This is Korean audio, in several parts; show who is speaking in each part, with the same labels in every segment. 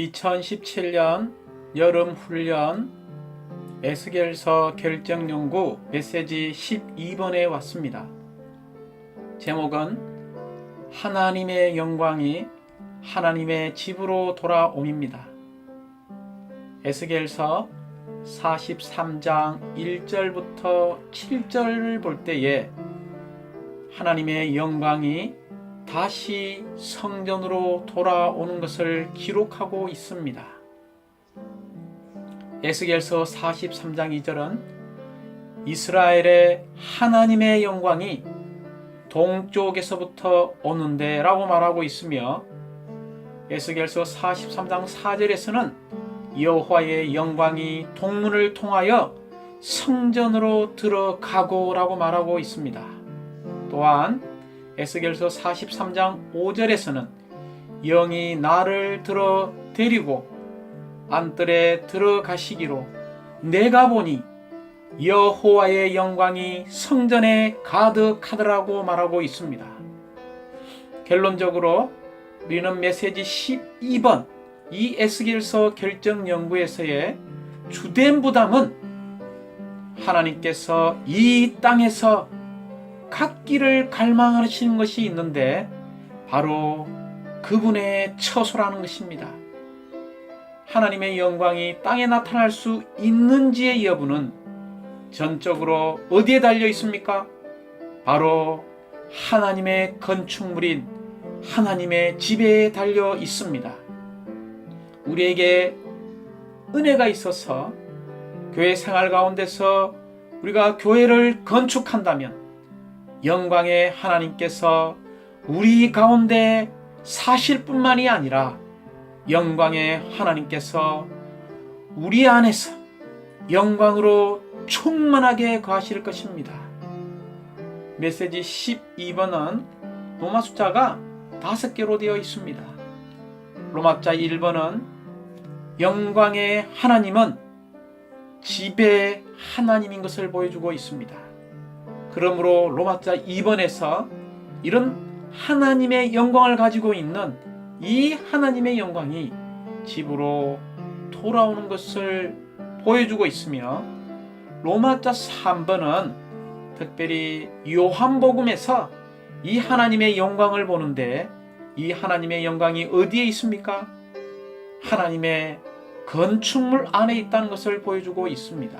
Speaker 1: 2017년 여름훈련 에스겔서 결정연구 메시지 12번에 왔습니다. 제목은 하나님의 영광이 하나님의 집으로 돌아옴입니다. 에스겔서 43장 1절부터 7절을 볼 때에 하나님의 영광이 다시 성전으로 돌아오는 것을 기록하고 있습니다. 에스겔서 43장 2절은 이스라엘의 하나님의 영광이 동쪽에서부터 오는데 라고 말하고 있으며, 에스겔서 43장 4절에서는 여호와의 영광이 동문을 통하여 성전으로 들어가고 라고 말하고 있습니다. 또한 에스겔서 43장 5절에서는 영이 나를 들어 데리고 안뜰에 들어가시기로 내가 보니 여호와의 영광이 성전에 가득하더라고 말하고 있습니다. 결론적으로 우리는 메시지 12번 이 에스겔서 결정 연구에서의 주된 부담은 하나님께서 이 땅에서 갖기를 갈망하시는 것이 있는데 바로 그분의 처소라는 것입니다. 하나님의 영광이 땅에 나타날 수 있는지의 여부는 전적으로 어디에 달려 있습니까? 바로 하나님의 건축물인 하나님의 집에 달려 있습니다. 우리에게 은혜가 있어서 교회 생활 가운데서 우리가 교회를 건축한다면 영광의 하나님께서 우리 가운데 사실 뿐만이 아니라 영광의 하나님께서 우리 안에서 영광으로 충만하게 거하실 것입니다. 메시지 12번은 로마 숫자가 5개로 되어 있습니다. 로마자 1번은 영광의 하나님은 집의 하나님인 것을 보여주고 있습니다. 그러므로 로마자 2번에서 이런 하나님의 영광을 가지고 있는 이 하나님의 영광이 집으로 돌아오는 것을 보여주고 있으며, 로마자 3번은 특별히 요한복음에서 이 하나님의 영광을 보는데 이 하나님의 영광이 어디에 있습니까? 하나님의 건축물 안에 있다는 것을 보여주고 있습니다.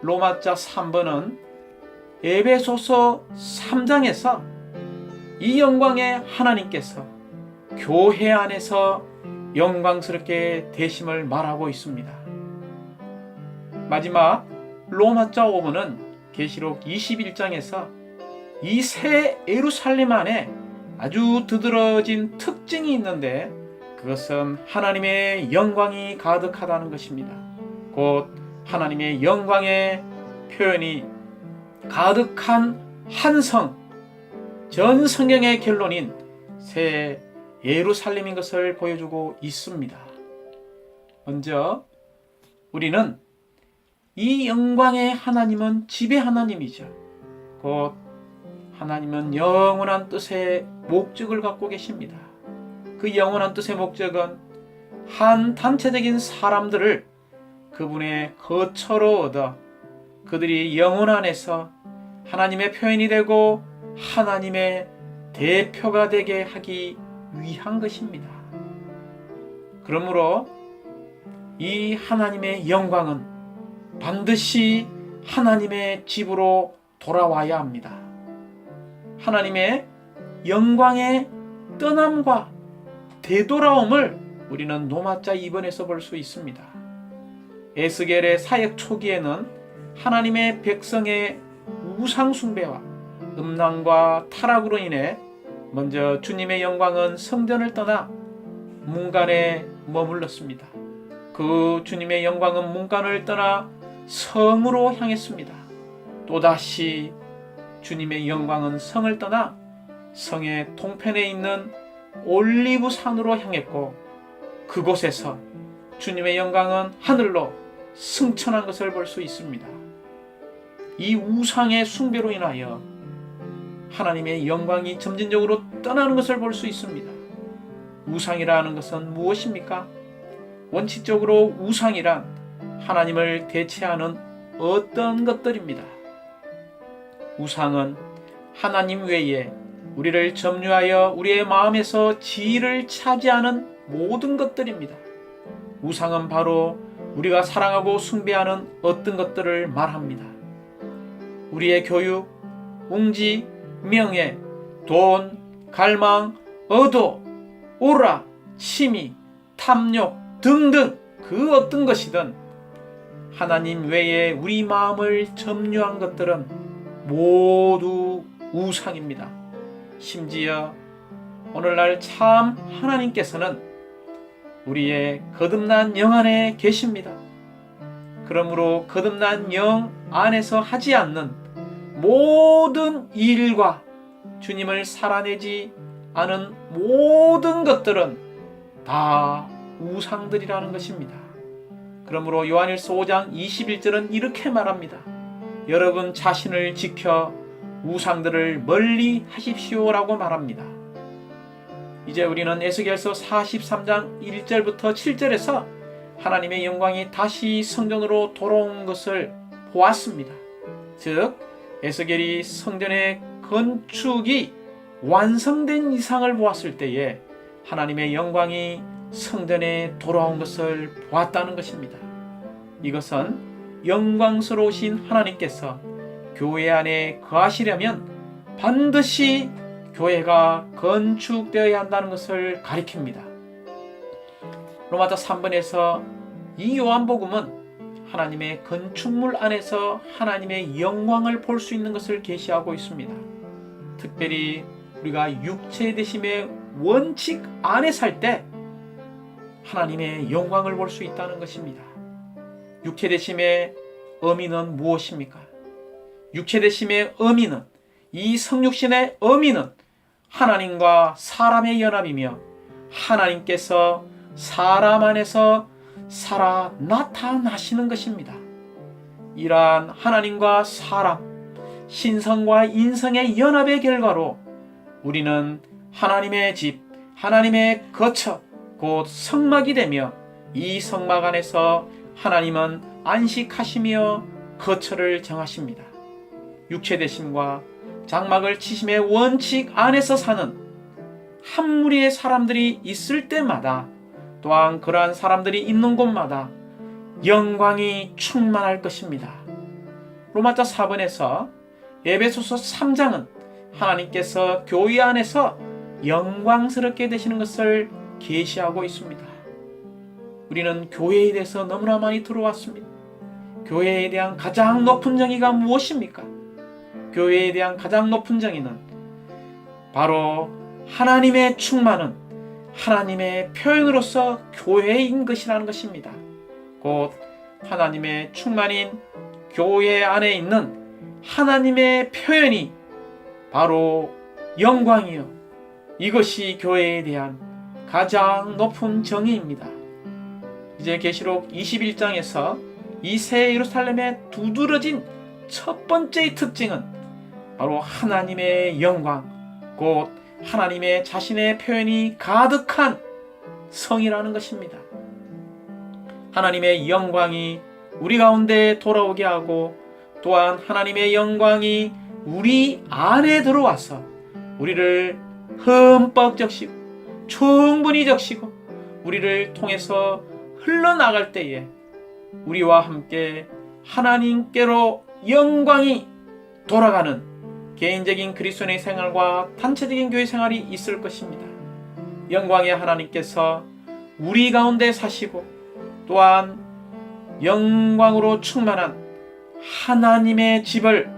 Speaker 1: 로마자 3번은 에베소서 3장에서 이 영광의 하나님께서 교회 안에서 영광스럽게 되심을 말하고 있습니다. 마지막 로마자 5번은 계시록 21장에서 이 새 예루살렘 안에 아주 두드러진 특징이 있는데 그것은 하나님의 영광이 가득하다는 것입니다. 곧 하나님의 영광의 표현이 가득한 한 성, 전 성경의 결론인 새 예루살렘인 것을 보여주고 있습니다. 먼저 우리는 이 영광의 하나님은 집의 하나님이죠. 곧 하나님은 영원한 뜻의 목적을 갖고 계십니다. 그 영원한 뜻의 목적은 한 단체적인 사람들을 그분의 거처로 얻어 그들이 영혼 안에서 하나님의 표현이 되고 하나님의 대표가 되게 하기 위한 것입니다. 그러므로 이 하나님의 영광은 반드시 하나님의 집으로 돌아와야 합니다. 하나님의 영광의 떠남과 되돌아옴을 우리는 로마자 2번에서 볼 수 있습니다. 에스겔의 사역 초기에는 하나님의 백성의 우상 숭배와 음란과 타락으로 인해 먼저 주님의 영광은 성전을 떠나 문간에 머물렀습니다. 그 주님의 영광은 문간을 떠나 성으로 향했습니다. 또다시 주님의 영광은 성을 떠나 성의 동편에 있는 올리브 산으로 향했고 그곳에서 주님의 영광은 하늘로 승천한 것을 볼 수 있습니다. 이 우상의 숭배로 인하여 하나님의 영광이 점진적으로 떠나는 것을 볼 수 있습니다. 우상이라는 것은 무엇입니까? 원칙적으로 우상이란 하나님을 대체하는 어떤 것들입니다. 우상은 하나님 외에 우리를 점유하여 우리의 마음에서 지위를 차지하는 모든 것들입니다. 우상은 바로 우리가 사랑하고 숭배하는 어떤 것들을 말합니다. 우리의 교육, 웅지, 명예, 돈, 갈망, 의도, 오라, 취미, 탐욕 등등 그 어떤 것이든 하나님 외에 우리 마음을 점유한 것들은 모두 우상입니다. 심지어 오늘날 참 하나님께서는 우리의 거듭난 영 안에 계십니다. 그러므로 거듭난 영 안에서 하지 않는 모든 일과 주님을 살아내지 않은 모든 것들은 다 우상들이라는 것입니다. 그러므로 요한일서 5장 21절은 이렇게 말합니다. 여러분 자신을 지켜 우상들을 멀리 하십시오라고 말합니다. 이제 우리는 에스겔서 43장 1절부터 7절에서 하나님의 영광이 다시 성전으로 돌아온 것을 보았습니다. 즉 에스겔이 성전의 건축이 완성된 이상을 보았을 때에 하나님의 영광이 성전에 돌아온 것을 보았다는 것입니다. 이것은 영광스러우신 하나님께서 교회 안에 거하시려면 반드시 교회가 건축되어야 한다는 것을 가리킵니다. 로마서 3번에서 이 요한복음은 하나님의 건축물 안에서 하나님의 영광을 볼 수 있는 것을 계시하고 있습니다. 특별히 우리가 육체 되심의 원칙 안에 살 때 하나님의 영광을 볼 수 있다는 것입니다. 육체 되심의 의미는 무엇입니까? 육체 되심의 의미는, 이 성육신의 의미는 하나님과 사람의 연합이며 하나님께서 사람 안에서 살아 나타나시는 것입니다. 이러한 하나님과 사람, 신성과 인성의 연합의 결과로 우리는 하나님의 집, 하나님의 거처, 곧 성막이 되며 이 성막 안에서 하나님은 안식하시며 거처를 정하십니다. 육체 되심과 장막을 치심의 원칙 안에서 사는 한 무리의 사람들이 있을 때마다, 또한 그러한 사람들이 있는 곳마다 영광이 충만할 것입니다. 로마서 4번에서 에베소서 3장은 하나님께서 교회 안에서 영광스럽게 되시는 것을 계시하고 있습니다. 우리는 교회에 대해서 너무나 많이 들어왔습니다. 교회에 대한 가장 높은 정의가 무엇입니까? 교회에 대한 가장 높은 정의는 바로 하나님의 충만은 하나님의 표현으로서 교회인 것이라는 것입니다. 곧 하나님의 충만인 교회 안에 있는 하나님의 표현이 바로 영광이요, 이것이 교회에 대한 가장 높은 정의입니다. 이제 계시록 21장에서 이 새 예루살렘에 두드러진 첫 번째의 특징은 바로 하나님의 영광, 곧 하나님의 자신의 표현이 가득한 성이라는 것입니다. 하나님의 영광이 우리 가운데 돌아오게 하고, 또한 하나님의 영광이 우리 안에 들어와서 우리를 흠뻑 적시고 충분히 적시고 우리를 통해서 흘러나갈 때에 우리와 함께 하나님께로 영광이 돌아가는 개인적인 그리스도인의 생활과 단체적인 교회 생활이 있을 것입니다. 영광의 하나님께서 우리 가운데 사시고, 또한 영광으로 충만한 하나님의 집을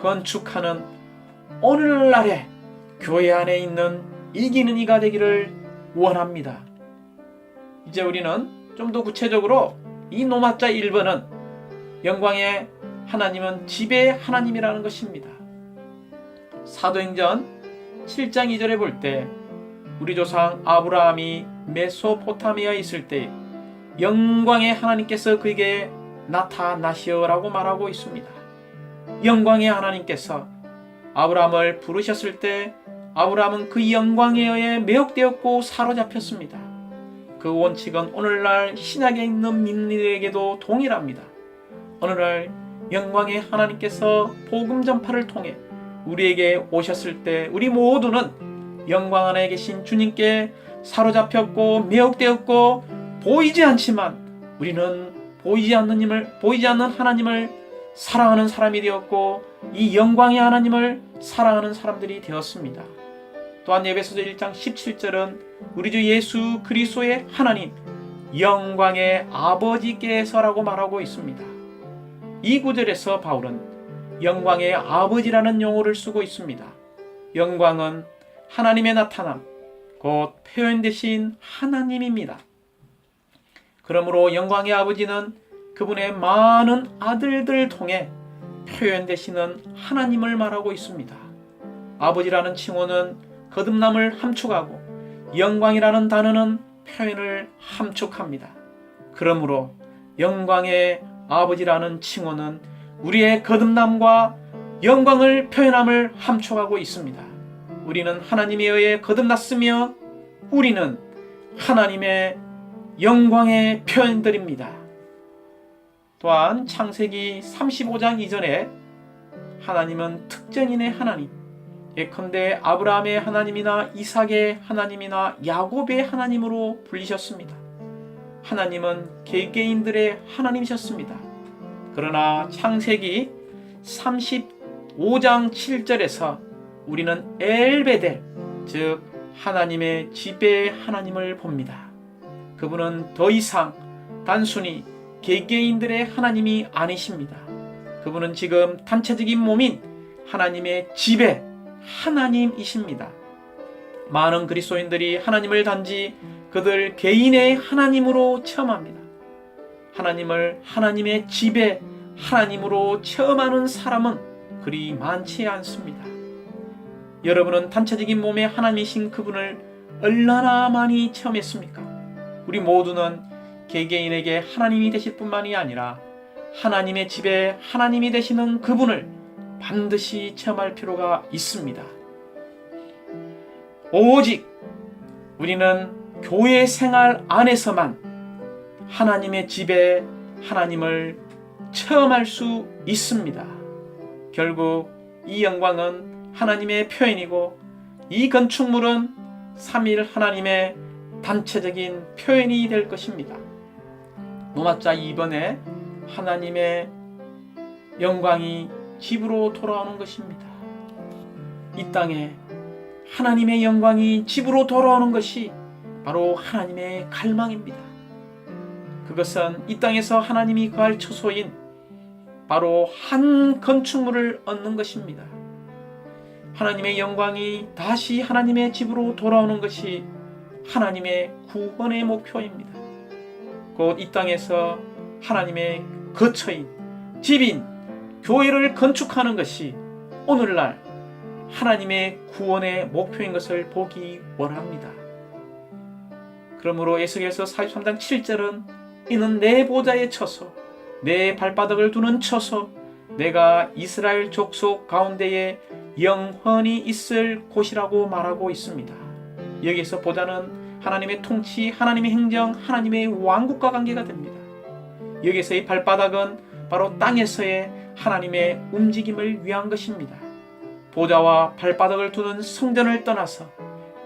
Speaker 1: 건축하는 오늘날의 교회 안에 있는 이기는 이가 되기를 원합니다. 이제 우리는 좀 더 구체적으로 이 노마자 1번은 영광의 하나님은 집의 하나님이라는 것입니다. 사도행전 7장 2절에 볼 때 우리 조상 아브라함이 메소포타미아에 있을 때 영광의 하나님께서 그에게 나타나시어라고 말하고 있습니다. 영광의 하나님께서 아브라함을 부르셨을 때 아브라함은 그 영광에 의해 매혹되었고 사로잡혔습니다. 그 원칙은 오늘날 신약에 있는 민들에게도 동일합니다. 오늘날 영광의 하나님께서 복음 전파를 통해 우리에게 오셨을 때 우리 모두는 영광 안에 계신 주님께 사로잡혔고 매혹되었고 보이지 않지만 우리는 보이지 않는 하나님을 사랑하는 사람이 되었고 이 영광의 하나님을 사랑하는 사람들이 되었습니다. 또한 에베소서 1장 17절은 우리 주 예수 그리스도의 하나님 영광의 아버지께서라고 말하고 있습니다. 이 구절에서 바울은 영광의 아버지라는 용어를 쓰고 있습니다. 영광은 하나님의 나타남, 곧 표현되신 하나님입니다. 그러므로 영광의 아버지는 그분의 많은 아들들을 통해 표현되시는 하나님을 말하고 있습니다. 아버지라는 칭호는 거듭남을 함축하고 영광이라는 단어는 표현을 함축합니다. 그러므로 영광의 아버지라는 칭호는 우리의 거듭남과 영광을 표현함을 함축하고 있습니다. 우리는 하나님에 의해 거듭났으며 우리는 하나님의 영광의 표현들입니다. 또한 창세기 35장 이전에 하나님은 특정인의 하나님, 예컨대 아브라함의 하나님이나 이삭의 하나님이나 야곱의 하나님으로 불리셨습니다. 하나님은 개개인들의 하나님이셨습니다. 그러나 창세기 35장 7절에서 우리는 엘베델, 즉 하나님의 지배의 하나님을 봅니다. 그분은 더 이상 단순히 개개인들의 하나님이 아니십니다. 그분은 지금 단체적인 몸인 하나님의 지배 하나님이십니다. 많은 그리스도인들이 하나님을 단지 그들 개인의 하나님으로 체험합니다. 하나님을 하나님의 지배 하나님으로 체험하는 사람은 그리 많지 않습니다. 여러분은 단체적인 몸의 하나님이신 그분을 얼마나 많이 체험했습니까? 우리 모두는 개개인에게 하나님이 되실 뿐만이 아니라 하나님의 집에 하나님이 되시는 그분을 반드시 체험할 필요가 있습니다. 오직 우리는 교회 생활 안에서만 하나님의 집에 하나님을 체험할 수 있습니다. 결국 이 영광은 하나님의 표현이고 이 건축물은 삼위일 하나님의 단체적인 표현이 될 것입니다. 노마자 2번에 하나님의 영광이 집으로 돌아오는 것입니다. 이 땅에 하나님의 영광이 집으로 돌아오는 것이 바로 하나님의 갈망입니다. 그것은 이 땅에서 하나님이 거할 처소인 바로 한 건축물을 얻는 것입니다. 하나님의 영광이 다시 하나님의 집으로 돌아오는 것이 하나님의 구원의 목표입니다. 곧 이 땅에서 하나님의 거처인 집인 교회를 건축하는 것이 오늘날 하나님의 구원의 목표인 것을 보기 원합니다. 그러므로 에스겔서 43장 7절은 이는 내 보좌의 처소, 내 발바닥을 두는 처소, 내가 이스라엘 족속 가운데에 영원히 있을 곳이라고 말하고 있습니다. 여기에서 보좌는 하나님의 통치, 하나님의 행정, 하나님의 왕국과 관계가 됩니다. 여기에서의 발바닥은 바로 땅에서의 하나님의 움직임을 위한 것입니다. 보좌와 발바닥을 두는 성전을 떠나서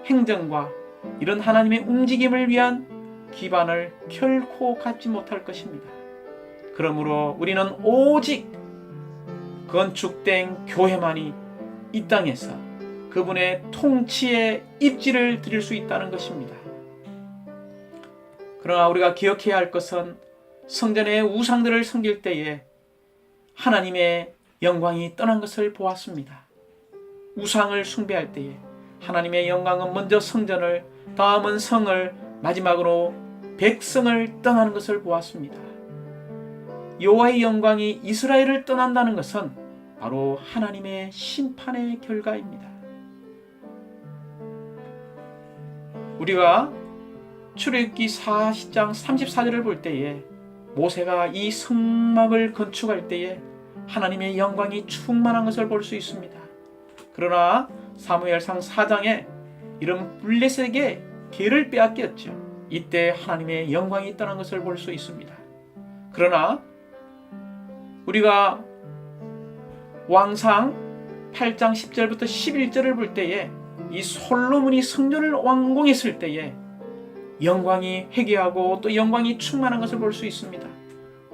Speaker 1: 행정과 이런 하나님의 움직임을 위한 기반을 결코 갖지 못할 것입니다. 그러므로 우리는 오직 건축된 교회만이 이 땅에서 그분의 통치에 입지를 드릴 수 있다는 것입니다. 그러나 우리가 기억해야 할 것은 성전의 우상들을 섬길 때에 하나님의 영광이 떠난 것을 보았습니다. 우상을 숭배할 때에 하나님의 영광은 먼저 성전을, 다음은 성을, 마지막으로 백성을 떠나는 것을 보았습니다. 여호와의 영광이 이스라엘을 떠난다는 것은 바로 하나님의 심판의 결과입니다. 우리가 출애굽기 40장 34절을 볼 때에 모세가 이 성막을 건축할 때에 하나님의 영광이 충만한 것을 볼 수 있습니다. 그러나 사무엘상 4장에 이런 블레셋에게 계를 빼앗겼죠. 이때 하나님의 영광이 있다는 것을 볼 수 있습니다. 그러나 우리가 왕상 8장 10절부터 11절을 볼 때에 이 솔로몬이 성전을 완공했을 때에 영광이 회개하고 또 영광이 충만한 것을 볼 수 있습니다.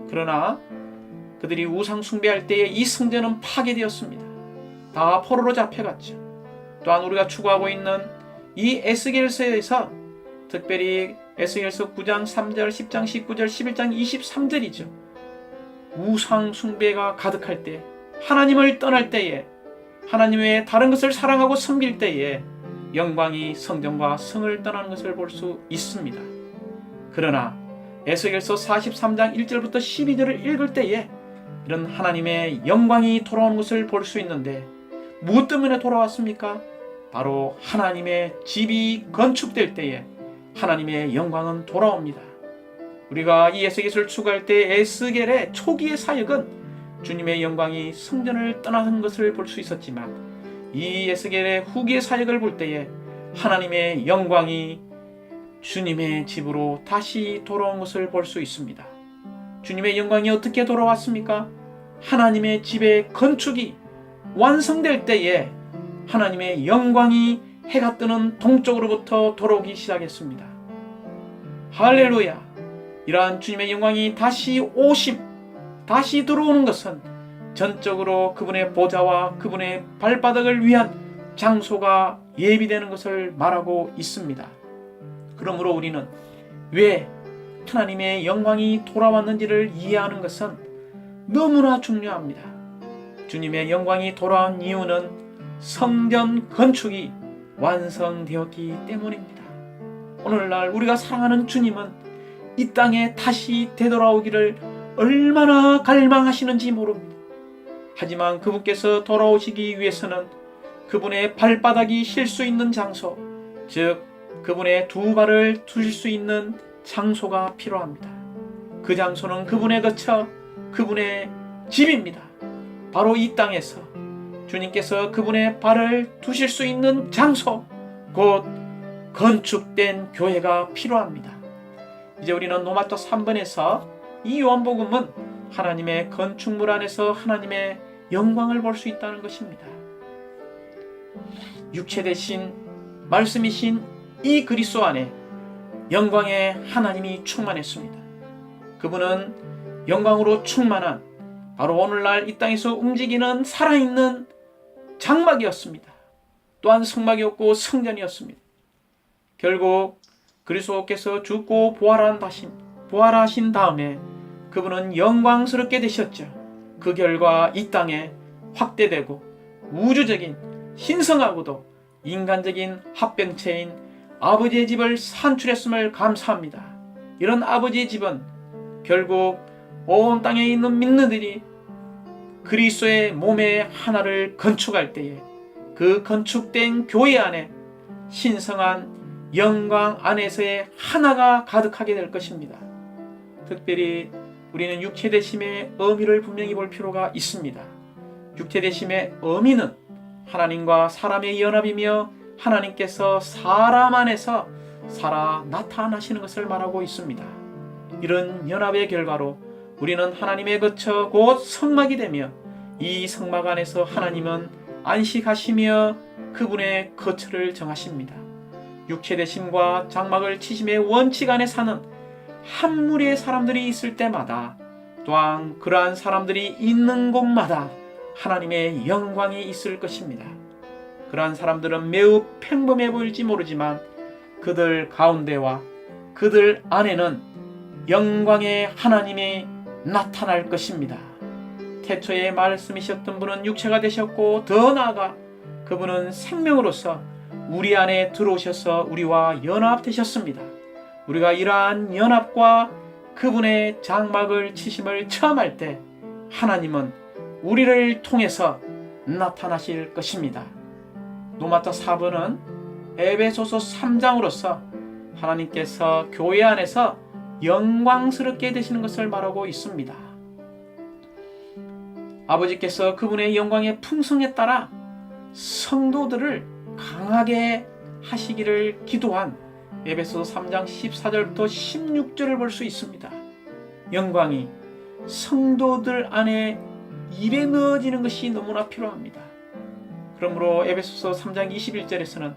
Speaker 1: 그러나 그들이 우상 숭배할 때에 이 성전은 파괴되었습니다. 다 포로로 잡혀갔죠. 또한 우리가 추구하고 있는 이 에스겔서에서 특별히 에스겔서 9장 3절, 10장 19절, 11장 23절이죠. 우상 숭배가 가득할 때, 하나님을 떠날 때에, 하나님 외에 다른 것을 사랑하고 섬길 때에 영광이 성전과 성을 떠나는 것을 볼 수 있습니다. 그러나 에스겔서 43장 1절부터 12절을 읽을 때에 이런 하나님의 영광이 돌아오는 것을 볼 수 있는데 무엇 때문에 돌아왔습니까? 바로 하나님의 집이 건축될 때에 하나님의 영광은 돌아옵니다. 우리가 이 에스겔을 추구할 때 에스겔의 초기의 사역은 주님의 영광이 성전을 떠나는 것을 볼 수 있었지만 이 에스겔의 후기의 사역을 볼 때에 하나님의 영광이 주님의 집으로 다시 돌아온 것을 볼 수 있습니다. 주님의 영광이 어떻게 돌아왔습니까? 하나님의 집의 건축이 완성될 때에 하나님의 영광이 해가 뜨는 동쪽으로부터 돌아오기 시작했습니다. 할렐루야! 이러한 주님의 영광이 다시 다시 들어오는 것은 전적으로 그분의 보좌와 그분의 발바닥을 위한 장소가 예비되는 것을 말하고 있습니다. 그러므로 우리는 왜 하나님의 영광이 돌아왔는지를 이해하는 것은 너무나 중요합니다. 주님의 영광이 돌아온 이유는 성전 건축이 완성되었기 때문입니다. 오늘날 우리가 사랑하는 주님은 이 땅에 다시 되돌아오기를 얼마나 갈망하시는지 모릅니다. 하지만 그분께서 돌아오시기 위해서는 그분의 발바닥이 쉴 수 있는 장소, 즉 그분의 두 발을 두실 수 있는 장소가 필요합니다. 그 장소는 그분의 거처, 그분의 집입니다. 바로 이 땅에서 주님께서 그분의 발을 두실 수 있는 장소, 곧 건축된 교회가 필요합니다. 이제 우리는 로마서 3번에서 이 요한복음은 하나님의 건축물 안에서 하나님의 영광을 볼 수 있다는 것입니다. 육체 대신 말씀이신 이 그리스도 안에 영광의 하나님이 충만했습니다. 그분은 영광으로 충만한 바로 오늘날 이 땅에서 움직이는 살아있는 장막이었습니다. 또한 성막이었고 성전이었습니다. 결국 그리스도께서 죽고 부활하신 다음에 그분은 영광스럽게 되셨죠. 그 결과 이 땅에 확대되고 우주적인 신성하고도 인간적인 합병체인 아버지의 집을 산출했음을 감사합니다. 이런 아버지의 집은 결국 온 땅에 있는 믿는들이 그리스도의 몸의 하나를 건축할 때에 그 건축된 교회 안에 신성한 영광 안에서의 하나가 가득하게 될 것입니다. 특별히 우리는 육체되심의 의미를 분명히 볼 필요가 있습니다. 육체되심의 의미는 하나님과 사람의 연합이며 하나님께서 사람 안에서 살아 나타나시는 것을 말하고 있습니다. 이런 연합의 결과로 우리는 하나님의 거처 곧 성막이 되며 이 성막 안에서 하나님은 안식하시며 그분의 거처를 정하십니다. 육체되심과 장막을 치심의 원칙 안에 사는 한 무리의 사람들이 있을 때마다 또한 그러한 사람들이 있는 곳마다 하나님의 영광이 있을 것입니다. 그러한 사람들은 매우 평범해 보일지 모르지만 그들 가운데와 그들 안에는 영광의 하나님이 나타날 것입니다. 태초에 말씀이셨던 분은 육체가 되셨고 더 나아가 그분은 생명으로서 우리 안에 들어오셔서 우리와 연합되셨습니다. 우리가 이러한 연합과 그분의 장막을 치심을 처음 할 때 하나님은 우리를 통해서 나타나실 것입니다. 로마서 4번은 에베소서 3장으로서 하나님께서 교회 안에서 영광스럽게 되시는 것을 말하고 있습니다. 아버지께서 그분의 영광의 풍성에 따라 성도들을 강하게 하시기를 기도한 에베소서 3장 14절부터 16절을 볼 수 있습니다. 영광이 성도들 안에 일에 넣어지는 것이 너무나 필요합니다. 그러므로 에베소서 3장 21절에서는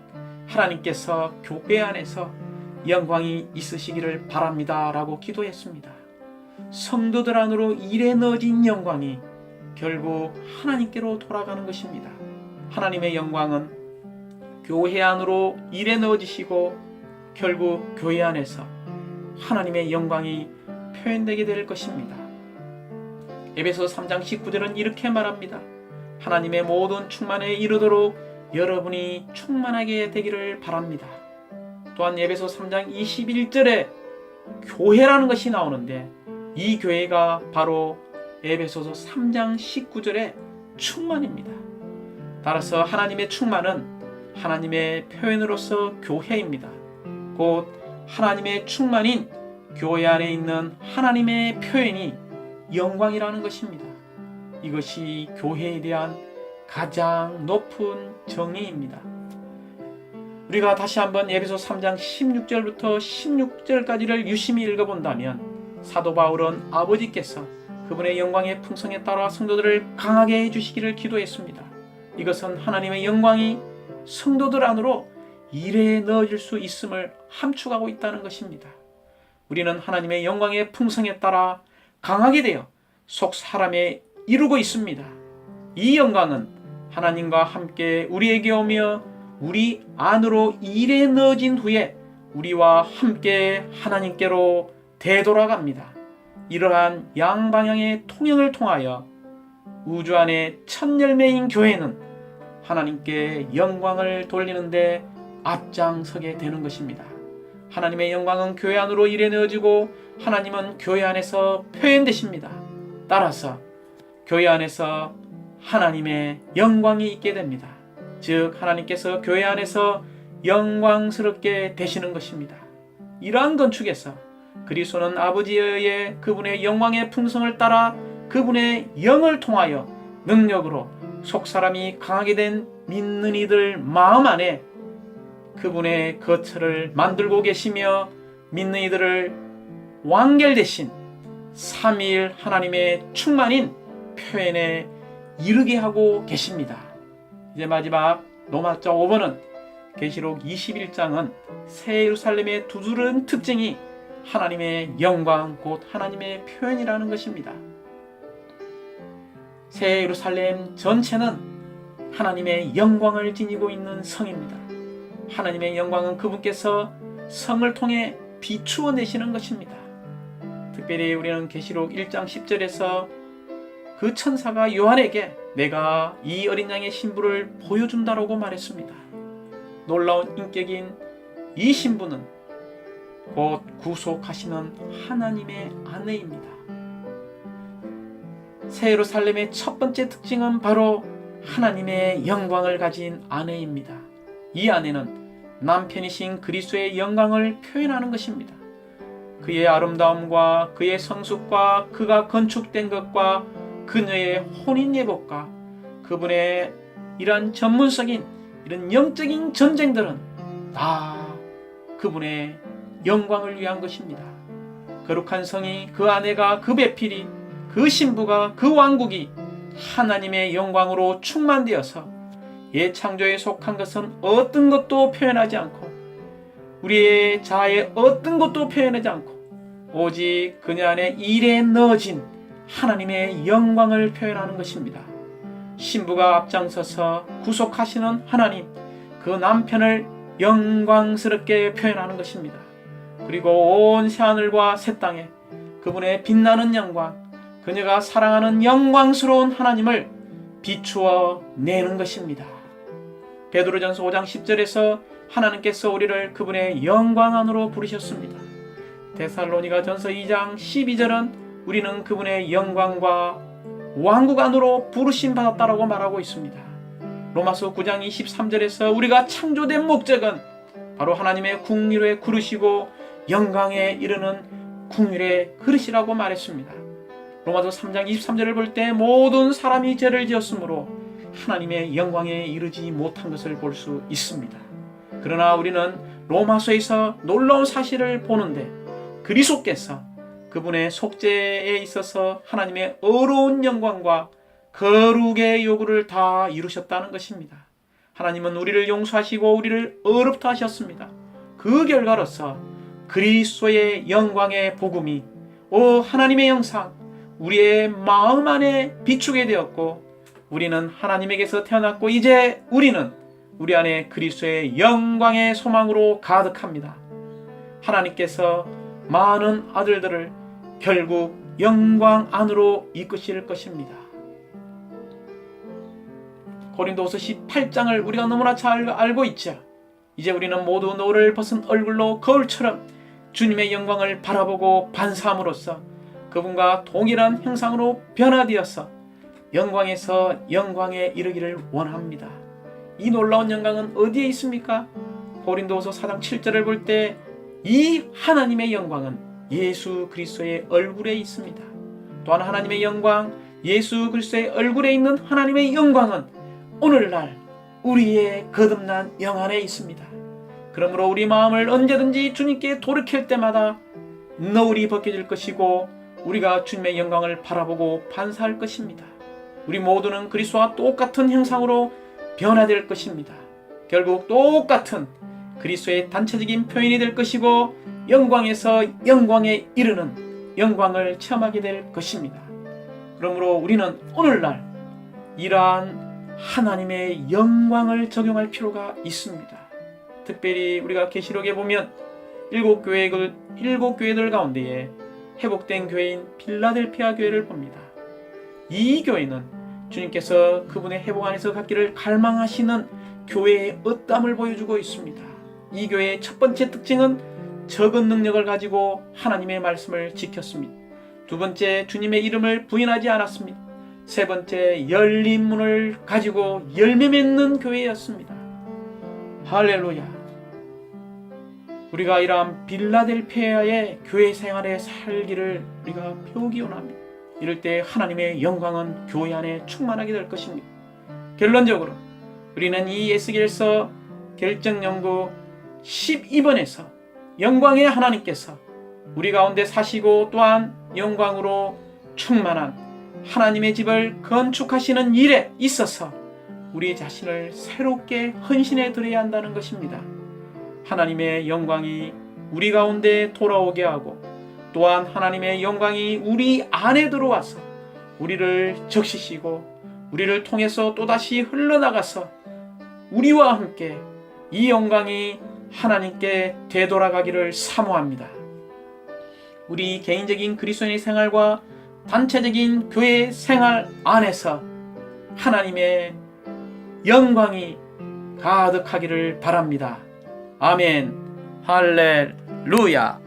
Speaker 1: 하나님께서 교회 안에서 영광이 있으시기를 바랍니다 라고 기도했습니다. 성도들 안으로 일에 넣어진 영광이 결국 하나님께로 돌아가는 것입니다. 하나님의 영광은 교회 안으로 일에 넣어지시고 결국 교회 안에서 하나님의 영광이 표현되게 될 것입니다. 에베소서 3장 19절은 이렇게 말합니다. 하나님의 모든 충만에 이르도록 여러분이 충만하게 되기를 바랍니다. 또한 에베소서 3장 21절에 교회라는 것이 나오는데 이 교회가 바로 에베소서 3장 19절의 충만입니다. 따라서 하나님의 충만은 하나님의 표현으로서 교회입니다. 곧 하나님의 충만인 교회 안에 있는 하나님의 표현이 영광이라는 것입니다. 이것이 교회에 대한 가장 높은 정의입니다. 우리가 다시 한번 에베소서 3장 16절부터 16절까지를 유심히 읽어본다면 사도 바울은 아버지께서 그분의 영광의 풍성에 따라 성도들을 강하게 해주시기를 기도했습니다. 이것은 하나님의 영광이 성도들 안으로 일에 넣어질 수 있음을 함축하고 있다는 것입니다. 우리는 하나님의 영광의 풍성에 따라 강하게 되어 속 사람에 이루고 있습니다. 이 영광은 하나님과 함께 우리에게 오며 우리 안으로 일에 넣어진 후에 우리와 함께 하나님께로 되돌아갑니다. 이러한 양방향의 통행을 통하여 우주 안의 첫 열매인 교회는 하나님께 영광을 돌리는데 앞장서게 되는 것입니다. 하나님의 영광은 교회 안으로 일에 넣어지고 하나님은 교회 안에서 표현되십니다. 따라서 교회 안에서 하나님의 영광이 있게 됩니다. 즉 하나님께서 교회 안에서 영광스럽게 되시는 것입니다. 이러한 건축에서 그리스도는 아버지에 의해 그분의 영광의 풍성을 따라 그분의 영을 통하여 능력으로 속사람이 강하게 된 믿는 이들 마음 안에 그분의 거처를 만들고 계시며 믿는 이들을 완결되신 삼위일 하나님의 충만인 표현에 이르게 하고 계십니다. 이제 마지막 로마자 5번은 계시록 21장은 새 예루살렘의 두드러진 특징이 하나님의 영광 곧 하나님의 표현이라는 것입니다. 새 예루살렘 전체는 하나님의 영광을 지니고 있는 성입니다. 하나님의 영광은 그분께서 성을 통해 비추어 내시는 것입니다. 특별히 우리는 계시록 1장 10절에서 그 천사가 요한에게 내가 이 어린 양의 신부를 보여준다라고 말했습니다. 놀라운 인격인 이 신부는 곧 구속하시는 하나님의 아내입니다. 새 예루살렘의 첫 번째 특징은 바로 하나님의 영광을 가진 아내입니다. 이 아내는 남편이신 그리스도의 영광을 표현하는 것입니다. 그의 아름다움과 그의 성숙과 그가 건축된 것과 그녀의 혼인 예복과 그분의 이런 전문적인 이런 영적인 전쟁들은 다 그분의 영광을 위한 것입니다. 거룩한 성이, 그 아내가, 그 배필이, 그 신부가, 그 왕국이 하나님의 영광으로 충만되어서 옛 창조에 속한 것은 어떤 것도 표현하지 않고 우리의 자아의 어떤 것도 표현하지 않고 오직 그녀 안에 일에 넣어진 하나님의 영광을 표현하는 것입니다. 신부가 앞장서서 구속하시는 하나님, 그 남편을 영광스럽게 표현하는 것입니다. 그리고 온 새하늘과 새 땅에 그분의 빛나는 영광, 그녀가 사랑하는 영광스러운 하나님을 비추어 내는 것입니다. 베드로전서 5장 10절에서 하나님께서 우리를 그분의 영광 안으로 부르셨습니다. 데살로니가전서 2장 12절은 우리는 그분의 영광과 왕국 안으로 부르심 받았다라고 말하고 있습니다. 로마서 9장 23절에서 우리가 창조된 목적은 바로 하나님의 국리에 그르시고 영광에 이르는 국률의 그릇이라고 말했습니다. 로마서 3장 23절을 볼 때 모든 사람이 죄를 지었으므로 하나님의 영광에 이르지 못한 것을 볼 수 있습니다. 그러나 우리는 로마서에서 놀라운 사실을 보는데 그리스도께서 그분의 속죄에 있어서 하나님의 어려운 영광과 거룩의 요구를 다 이루셨다는 것입니다. 하나님은 우리를 용서하시고 우리를 어렵다 하셨습니다. 그 결과로서 그리스도의 영광의 복음이 하나님의 영상 우리의 마음 안에 비추게 되었고, 우리는 하나님에게서 태어났고 이제 우리는 우리 안에 그리스도의 영광의 소망으로 가득합니다. 하나님께서 많은 아들들을 결국 영광 안으로 이끄실 것입니다. 고린도후서 18장을 우리가 너무나 잘 알고 있죠. 이제 우리는 모두 노를 벗은 얼굴로 거울처럼 주님의 영광을 바라보고 반사함으로써 그분과 동일한 형상으로 변화되어서 영광에서 영광에 이르기를 원합니다. 이 놀라운 영광은 어디에 있습니까? 고린도후서 4장 7절을 볼 때 이 하나님의 영광은 예수 그리스도의 얼굴에 있습니다. 또한 하나님의 영광, 예수 그리스도의 얼굴에 있는 하나님의 영광은 오늘날 우리의 거듭난 영 안에 있습니다. 그러므로 우리 마음을 언제든지 주님께 돌이킬 때마다 너울이 벗겨질 것이고 우리가 주님의 영광을 바라보고 반사할 것입니다. 우리 모두는 그리스도와 똑같은 형상으로 변화될 것입니다. 결국 똑같은 그리스도의 단체적인 표현이 될 것이고 영광에서 영광에 이르는 영광을 체험하게 될 것입니다. 그러므로 우리는 오늘날 이러한 하나님의 영광을 적용할 필요가 있습니다. 특별히 우리가 계시록에 보면 일곱 교회들 가운데에 회복된 교회인 빌라델피아 교회를 봅니다. 이 교회는 주님께서 그분의 회복 안에서 갖기를 갈망하시는 교회의 어담을 보여주고 있습니다. 이 교회의 첫 번째 특징은 적은 능력을 가지고 하나님의 말씀을 지켰습니다. 두 번째, 주님의 이름을 부인하지 않았습니다. 세 번째, 열린 문을 가지고 열매 맺는 교회였습니다. 할렐루야. 우리가 이러한 빌라델피아의 교회 생활에 살기를 우리가 배우기 원합니다. 이럴 때 하나님의 영광은 교회 안에 충만하게 될 것입니다. 결론적으로 우리는 이 에스겔서 결정연구 12번에서 영광의 하나님께서 우리 가운데 사시고 또한 영광으로 충만한 하나님의 집을 건축하시는 일에 있어서 우리 자신을 새롭게 헌신해 드려야 한다는 것입니다. 하나님의 영광이 우리 가운데 돌아오게 하고 또한 하나님의 영광이 우리 안에 들어와서 우리를 적시시고 우리를 통해서 또다시 흘러나가서 우리와 함께 이 영광이 하나님께 되돌아가기를 사모합니다. 우리 개인적인 그리스도인의 생활과 단체적인 교회 생활 안에서 하나님의 영광이 가득하기를 바랍니다. 아멘. 할렐루야.